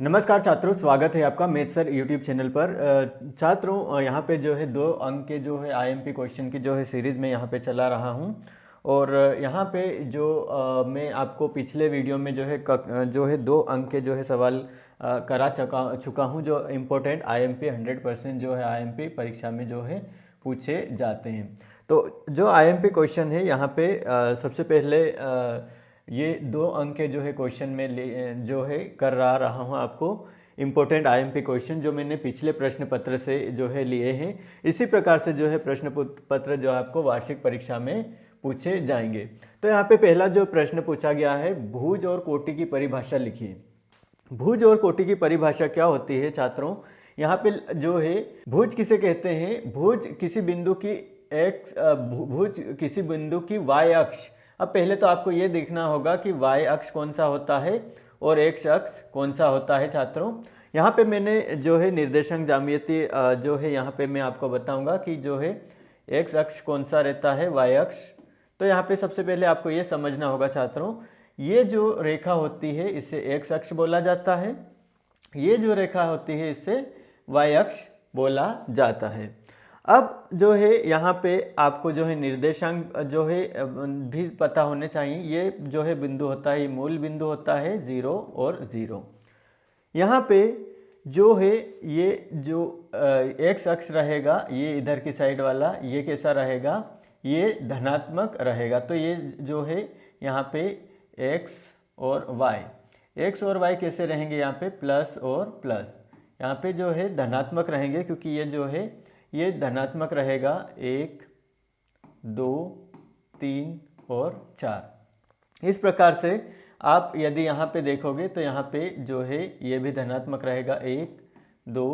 नमस्कार छात्रों, स्वागत है आपका मैथ सर यूट्यूब चैनल पर। छात्रों, यहाँ पे जो है 2 अंक के जो है आईएमपी क्वेश्चन की जो है सीरीज़ में यहाँ पे चला रहा हूँ। और यहाँ पे जो मैं आपको पिछले वीडियो में जो है 2 अंक के जो है सवाल करा चुका हूँ, जो इम्पोर्टेंट आईएमपी 100% जो है आईएमपी परीक्षा में जो है पूछे जाते हैं। तो जो आईएमपी क्वेश्चन है यहाँ पे सबसे पहले ये 2 अंक के जो है क्वेश्चन में जो है कर रहा हूँ आपको इम्पोर्टेंट आईएमपी क्वेश्चन जो मैंने पिछले प्रश्न पत्र से जो है लिए हैं। इसी प्रकार से जो है प्रश्न पत्र जो आपको वार्षिक परीक्षा में पूछे जाएंगे। तो यहाँ पे पहला जो प्रश्न पूछा गया है, भुज और कोटि की परिभाषा लिखिए। भुज और कोटि की परिभाषा क्या होती है छात्रों? यहाँ पे जो है भुज किसे कहते हैं? भुज किसी बिंदु की वाई अक्ष। अब पहले तो आपको ये देखना होगा कि वाई अक्ष कौन सा होता है और एक्स अक्ष कौन सा होता है छात्रों। यहाँ पे मैंने जो है निर्देशांक ज्यामिति जो है यहाँ पे मैं आपको बताऊंगा कि जो है एक्स अक्ष कौन सा रहता है, वाई अक्ष। तो यहाँ पे सबसे पहले आपको ये समझना होगा छात्रों, ये जो रेखा होती है इसे एक्स अक्ष बोला जाता है, ये जो रेखा होती है इसे वाई अक्ष बोला जाता है। अब जो है यहाँ पे आपको जो है निर्देशांक जो है भी पता होने चाहिए। ये जो है बिंदु होता है, ये मूल बिंदु होता है 0 और 0। यहाँ पे जो है ये जो एक्स अक्ष रहेगा, ये इधर की साइड वाला, ये कैसा रहेगा? ये धनात्मक रहेगा। तो ये जो है यहाँ पे एक्स और वाई कैसे रहेंगे? यहाँ पे प्लस और प्लस, यहाँ पे जो है धनात्मक रहेंगे क्योंकि ये जो है ये धनात्मक रहेगा 1, 2, 3 और 4। इस प्रकार से आप यदि यहाँ पे देखोगे तो यहाँ पे जो है ये भी धनात्मक रहेगा 1, 2,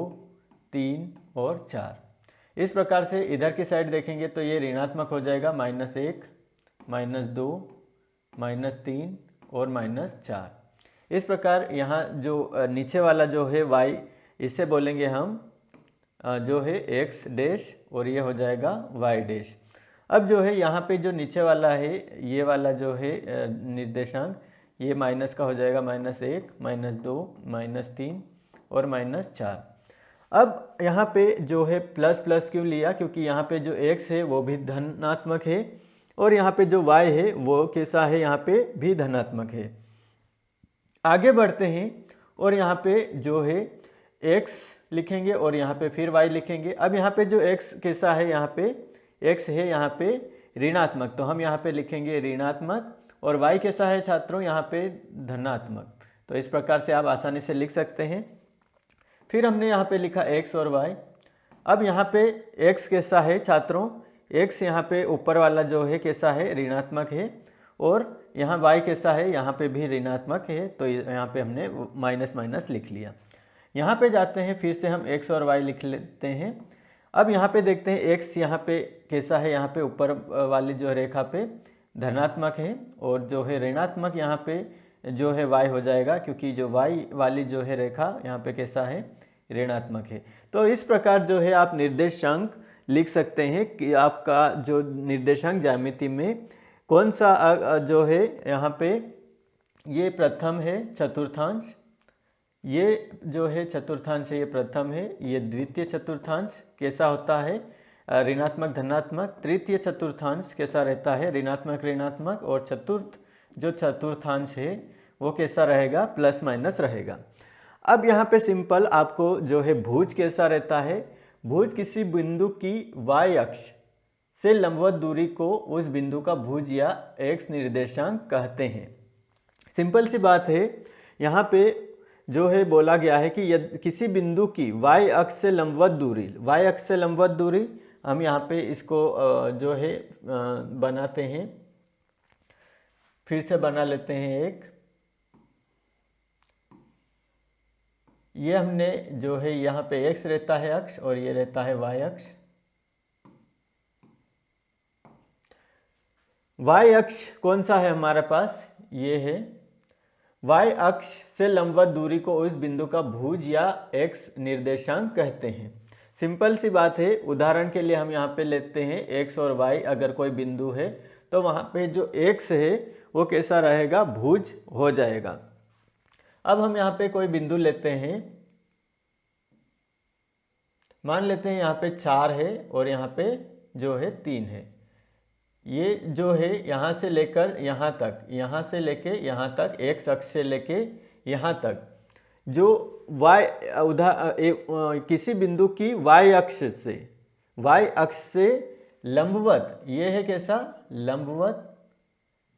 3 और 4। इस प्रकार से इधर की साइड देखेंगे तो ये ऋणात्मक हो जाएगा -1, -2, -3 और -4। इस प्रकार यहाँ जो नीचे वाला जो है y, इससे बोलेंगे हम जो है एक्स डैश और ये हो जाएगा वाई डैश। अब जो है यहाँ पे जो नीचे वाला है, ये वाला जो है निर्देशांक, ये माइनस का हो जाएगा -1, -2, -3 और -4। अब यहाँ पे जो है प्लस प्लस क्यों लिया? क्योंकि यहाँ पे जो एक्स है वो भी धनात्मक है और यहाँ पे जो वाई है वो कैसा है? यहाँ पे भी धनात्मक है। आगे बढ़ते हैं और यहाँ पे जो है एक्स लिखेंगे और यहाँ पे फिर y लिखेंगे। अब यहाँ पे जो x कैसा है? यहाँ पे x है यहाँ पे ऋणात्मक, तो हम यहाँ पे लिखेंगे ऋणात्मक। और y कैसा है छात्रों? यहाँ पे धनात्मक। तो इस प्रकार से आप आसानी से लिख सकते हैं। फिर हमने यहाँ पे लिखा x और y। अब यहाँ पे x कैसा है छात्रों? x यहाँ पे ऊपर वाला जो है कैसा है? ऋणात्मक है। और यहाँ y कैसा है? यहाँ पे भी ऋणात्मक है। तो यहाँ पे हमने माइनस माइनस लिख लिया। यहाँ पे जाते हैं, फिर से हम x और y लिख लेते हैं। अब यहाँ पे देखते हैं x यहाँ पे कैसा है? यहाँ पे ऊपर वाली जो रेखा पे धनात्मक है और जो है ऋणात्मक यहाँ पे जो है y हो जाएगा, क्योंकि जो y वाली जो है रेखा यहाँ पे कैसा है? ऋणात्मक है। तो इस प्रकार जो है आप निर्देशांक लिख सकते हैं कि आपका जो निर्देशांक ज्यामिति में कौन सा जो है यहाँ पे ये प्रथम है चतुर्थांश, ये जो है चतुर्थांश है ये प्रथम है, ये द्वितीय चतुर्थांश कैसा होता है? ऋणात्मक धनात्मक। तृतीय चतुर्थांश कैसा रहता है? ऋणात्मक ऋणात्मक। और चतुर्थ जो चतुर्थांश है वो कैसा रहेगा? प्लस माइनस रहेगा। अब यहाँ पे सिंपल आपको जो है भुज कैसा रहता है? भुज किसी बिंदु की y अक्ष से लंबवत दूरी को उस बिंदु का भुज या x निर्देशांक कहते हैं। सिंपल सी बात है, यहाँ पे जो है बोला गया है कि यदि किसी बिंदु की y अक्ष से लंबवत दूरी, हम यहाँ पे इसको जो है बनाते हैं, फिर से बना लेते हैं एक। ये हमने जो है यहाँ पे x रहता है अक्ष और ये रहता है y अक्ष। y अक्ष कौन सा है हमारे पास? ये है। y अक्ष से लंबवत दूरी को उस बिंदु का भुज या x निर्देशांक कहते हैं। सिंपल सी बात है, उदाहरण के लिए हम यहाँ पे लेते हैं x और y। अगर कोई बिंदु है तो वहाँ पे जो x है वो कैसा रहेगा? भुज हो जाएगा। अब हम यहाँ पे कोई बिंदु लेते हैं, मान लेते हैं यहाँ पे 4 है और यहाँ पे जो है 3 है। ये जो है यहाँ से लेकर यहाँ तक, यहाँ से लेके यहाँ तक, x अक्ष से लेके यहाँ तक जो y किसी बिंदु की y अक्ष से लंबवत, ये है कैसा, लंबवत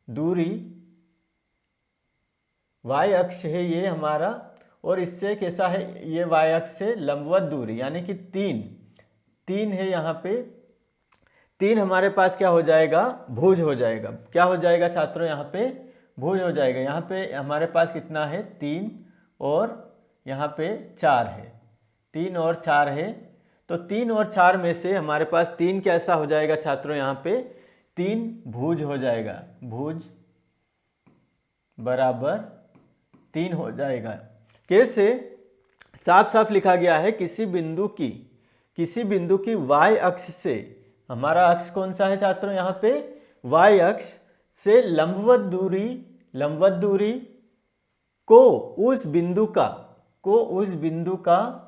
दूरी y अक्ष है ये हमारा, और इससे कैसा है, ये y अक्ष से लंबवत दूरी यानी कि 3 है। यहाँ पे 3 हमारे पास क्या हो जाएगा, भुज हो जाएगा। क्या हो जाएगा छात्रों, यहाँ पे भुज हो जाएगा। यहाँ पे हमारे पास कितना है, 3 और यहाँ पे 4 है, 3 और 4 है। तो 3 और 4 में से हमारे पास 3 कैसा हो जाएगा छात्रों, यहाँ पे 3 भुज हो जाएगा, भुज बराबर 3 हो जाएगा। कैसे, साफ साफ लिखा गया है, किसी बिंदु की y अक्ष से, हमारा अक्ष कौन सा है छात्रों, यहाँ पे y अक्ष से लंबवत दूरी को उस बिंदु का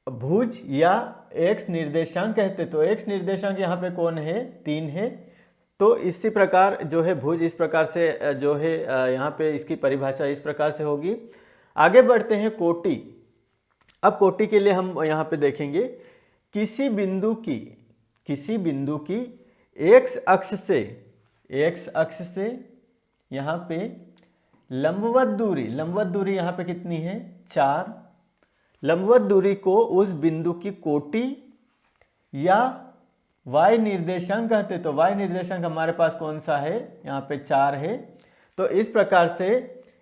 भुज या x निर्देशांक कहते। तो x निर्देशांक यहाँ पे कौन है, 3 है। तो इसी प्रकार जो है भुज इस प्रकार से जो है यहाँ पे इसकी परिभाषा इस प्रकार से होगी। आगे बढ़ते हैं कोटि। अब कोटि के लिए हम यहाँ पे देखेंगे, किसी बिंदु की x अक्ष से यहाँ पे लंबवत दूरी यहाँ पे कितनी है, 4। लंबवत दूरी को उस बिंदु की कोटि या y निर्देशांक कहते। तो y निर्देशांक हमारे पास कौन सा है, यहाँ पे 4 है। तो इस प्रकार से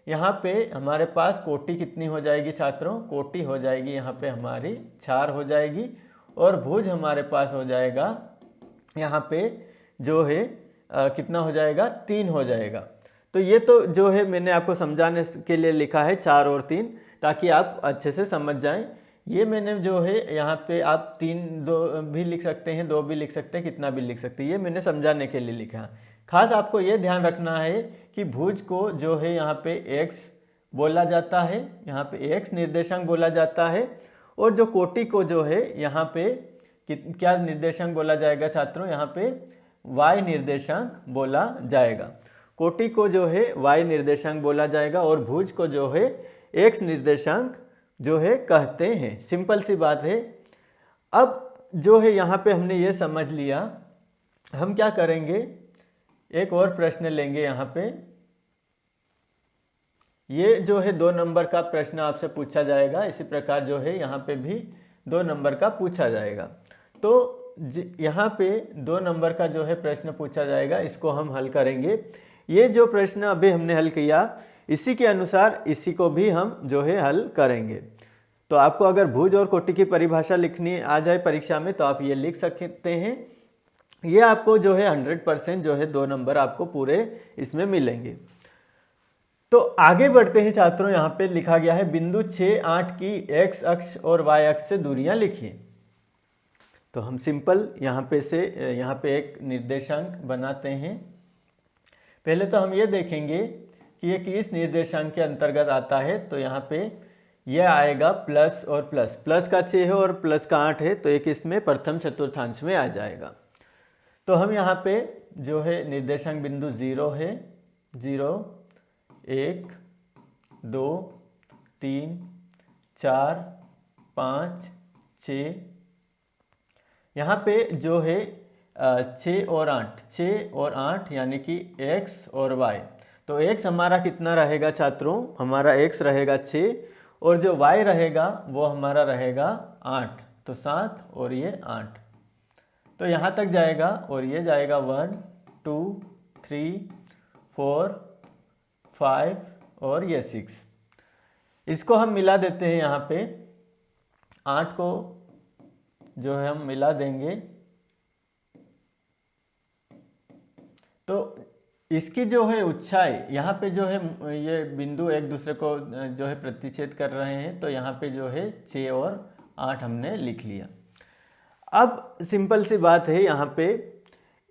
यहाँ पे हमारे पास कोटि कितनी हो जाएगी छात्रों, कोटि हो जाएगी यहाँ पे हमारी 4 हो जाएगी, और भुज हमारे पास हो जाएगा यहाँ पे जो है कितना हो जाएगा, 3 हो जाएगा। तो ये तो जो है मैंने आपको समझाने के लिए लिखा है 4 और 3, ताकि आप अच्छे से समझ जाएं। ये मैंने जो है यहाँ पे आप 3 2 भी लिख सकते हैं, 2 भी लिख सकते हैं, कितना भी लिख सकते हैं, ये मैंने समझाने के लिए लिखा है। खास आपको ये ध्यान रखना है कि भुज को जो है यहाँ पे x बोला जाता है, यहाँ पे x निर्देशांक बोला जाता है, और जो कोटि को जो है यहाँ पे क्या निर्देशांक बोला जाएगा छात्रों, यहाँ पे y निर्देशांक बोला जाएगा। कोटि को जो है y निर्देशांक बोला जाएगा और भुज को जो है x निर्देशांक जो है कहते हैं। सिंपल सी बात है। अब जो है यहाँ पे हमने ये समझ लिया, हम क्या करेंगे, एक और प्रश्न लेंगे। यहाँ पे ये जो है 2 नंबर का प्रश्न आपसे पूछा जाएगा, इसी प्रकार जो है यहाँ पे भी 2 नंबर का पूछा जाएगा। तो यहाँ पे 2 नंबर का जो है प्रश्न पूछा जाएगा, इसको हम हल करेंगे। ये जो प्रश्न अभी हमने हल किया, इसी के अनुसार इसी को भी हम जो है हल करेंगे। तो आपको अगर भुज और कोटि की परिभाषा लिखनी आ जाए परीक्षा में, तो आप ये लिख सकते हैं। ये आपको जो है 100% जो है 2 नंबर आपको पूरे इसमें मिलेंगे। तो आगे बढ़ते हैं छात्रों। यहाँ पे लिखा गया है, बिंदु 6, 8 की x अक्ष और y अक्ष से दूरियां लिखिए। तो हम सिंपल यहाँ पे एक निर्देशांक बनाते हैं। पहले तो हम ये देखेंगे कि ये किस निर्देशांक के अंतर्गत आता है। तो यहाँ पे यह आएगा प्लस और प्लस का 6 है और प्लस का 8 है, तो एक इसमें प्रथम चतुर्थांश में आ जाएगा। तो हम यहाँ पे जो है निर्देशांक बिंदु 0 है, 0 1 2 3 4 5 6, यहाँ पे जो है 6 और 8 यानी कि x और y। तो x हमारा कितना रहेगा छात्रों, हमारा x रहेगा 6, और जो y रहेगा वो हमारा रहेगा 8। तो 7 और ये 8, तो यहाँ तक जाएगा, और ये जाएगा 1 2 3 4 5 और ये 6। इसको हम मिला देते हैं। यहाँ पे 8 को जो है हम मिला देंगे, तो इसकी जो है ऊंचाई, यहाँ पे जो है ये बिंदु एक दूसरे को जो है प्रतिच्छेद कर रहे हैं। तो यहाँ पे जो है 6 और 8 हमने लिख लिया। अब सिंपल सी बात है, यहाँ पे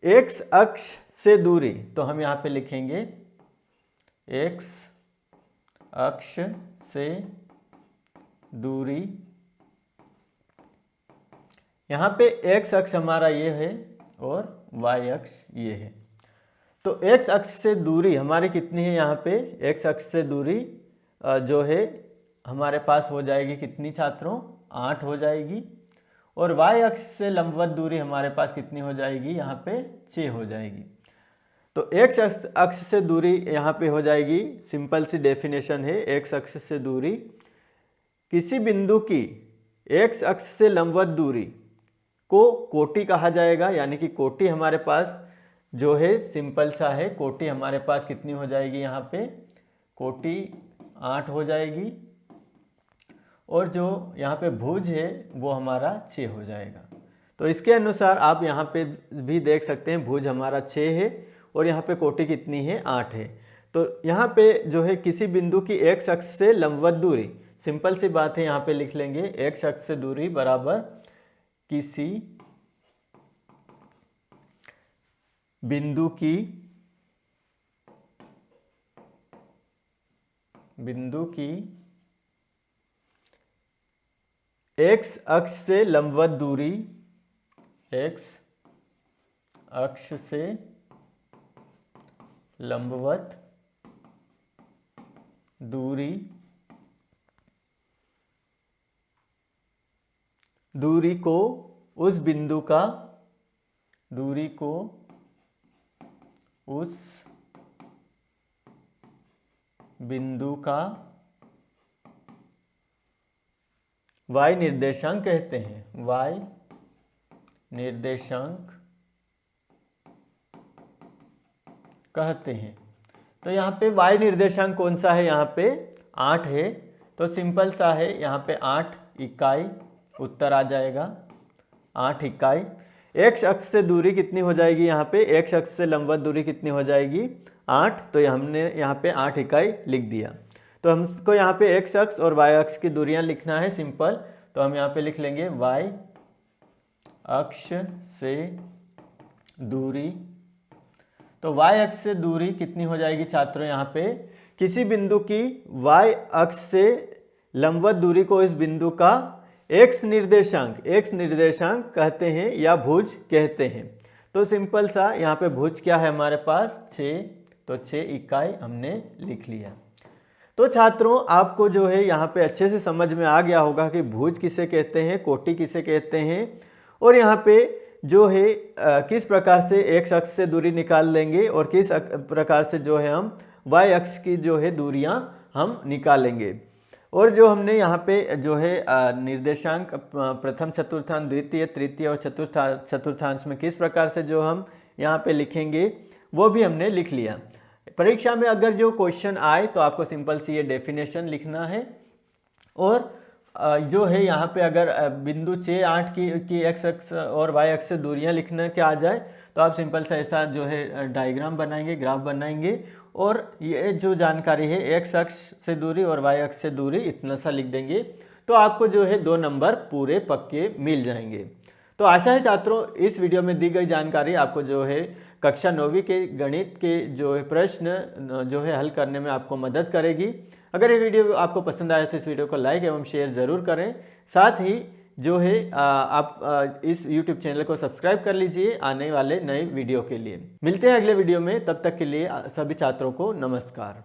x अक्ष से दूरी, तो हम यहाँ पे लिखेंगे x अक्ष से दूरी, यहाँ पे x अक्ष हमारा ये है और y अक्ष ये है। तो x अक्ष से दूरी हमारी कितनी है, यहाँ पे x अक्ष से दूरी जो है हमारे पास हो जाएगी कितनी छात्रों, 8 हो जाएगी। और y अक्ष से लंबवत दूरी हमारे पास कितनी हो जाएगी, यहाँ पे 6 हो जाएगी। तो x अक्ष से दूरी यहाँ पे हो जाएगी, सिंपल सी डेफिनेशन है, x अक्ष से दूरी, किसी बिंदु की x अक्ष से लंबवत दूरी को कोटि कहा जाएगा। यानी कि कोटि हमारे पास जो है सिंपल सा है, कोटि हमारे पास कितनी हो जाएगी, यहाँ पे कोटि 8 हो जाएगी। और जो यहाँ पे भुज है वो हमारा 6 हो जाएगा। तो इसके अनुसार आप यहाँ पे भी देख सकते हैं, भुज हमारा 6 है और यहाँ पे कोटि कितनी है, 8 है। तो यहाँ पे जो है किसी बिंदु की x अक्ष से लंबवत दूरी, सिंपल सी बात है, यहाँ पे लिख लेंगे x अक्ष से दूरी बराबर किसी बिंदु की x अक्ष से लंबवत दूरी, x अक्ष से लंबवत दूरी को उस बिंदु का, दूरी को उस बिंदु का y निर्देशांक कहते हैं, y निर्देशांक कहते हैं। तो यहाँ पे y निर्देशांक कौन सा है, यहाँ पे 8 है। तो सिंपल सा है, यहाँ पे 8 इकाई उत्तर आ जाएगा, 8 इकाई। x अक्ष से दूरी कितनी हो जाएगी, यहाँ पे x अक्ष से लंबवत दूरी कितनी हो जाएगी, 8। तो हमने यहाँ पे 8 इकाई लिख दिया। तो हमको यहाँ पे x अक्ष और y अक्ष की दूरियां लिखना है सिंपल। तो हम यहाँ पे लिख लेंगे y अक्ष से दूरी। तो y अक्ष से दूरी कितनी हो जाएगी छात्रों, यहाँ पे किसी बिंदु की y अक्ष से लंबवत दूरी को इस बिंदु का x निर्देशांक कहते हैं या भुज कहते हैं। तो सिंपल सा यहाँ पे भुज क्या है हमारे पास, 6। तो 6 इकाई हमने लिख लिया। तो छात्रों आपको जो है यहाँ पे अच्छे से समझ में आ गया होगा कि भुज किसे कहते हैं, कोटि किसे कहते हैं, और यहाँ पे जो है किस प्रकार से x अक्ष से दूरी निकाल लेंगे और किस प्रकार से जो है हम y अक्ष की जो है दूरियां हम निकालेंगे। और जो हमने यहाँ पे जो है निर्देशांक प्रथम चतुर्थांश, द्वितीय, तृतीय और चतुर्थांश में किस प्रकार से जो हम यहाँ पे लिखेंगे वो भी हमने लिख लिया। परीक्षा में अगर जो क्वेश्चन आए तो आपको सिंपल सी ये डेफिनेशन लिखना है। और जो है यहाँ पे अगर बिंदु 6, 8 की x अक्ष और y अक्ष से दूरियां लिखना क्या आ जाए तो आप सिंपल सा ऐसा जो है डायग्राम बनाएंगे, ग्राफ बनाएंगे और ये जो जानकारी है x अक्ष से दूरी और y अक्ष से दूरी इतना सा लिख देंगे तो आपको जो है 2 नंबर पूरे पक्के मिल जाएंगे। तो आशा है छात्रों इस वीडियो में दी गई जानकारी आपको जो है कक्षा 9वीं के गणित के जो है प्रश्न जो है हल करने में आपको मदद करेगी। अगर ये वीडियो आपको पसंद आया तो इस वीडियो को लाइक एवं शेयर ज़रूर करें। साथ ही जो है आप इस YouTube चैनल को सब्सक्राइब कर लीजिए आने वाले नए वीडियो के लिए। मिलते हैं अगले वीडियो में, तब तक के लिए सभी छात्रों को नमस्कार।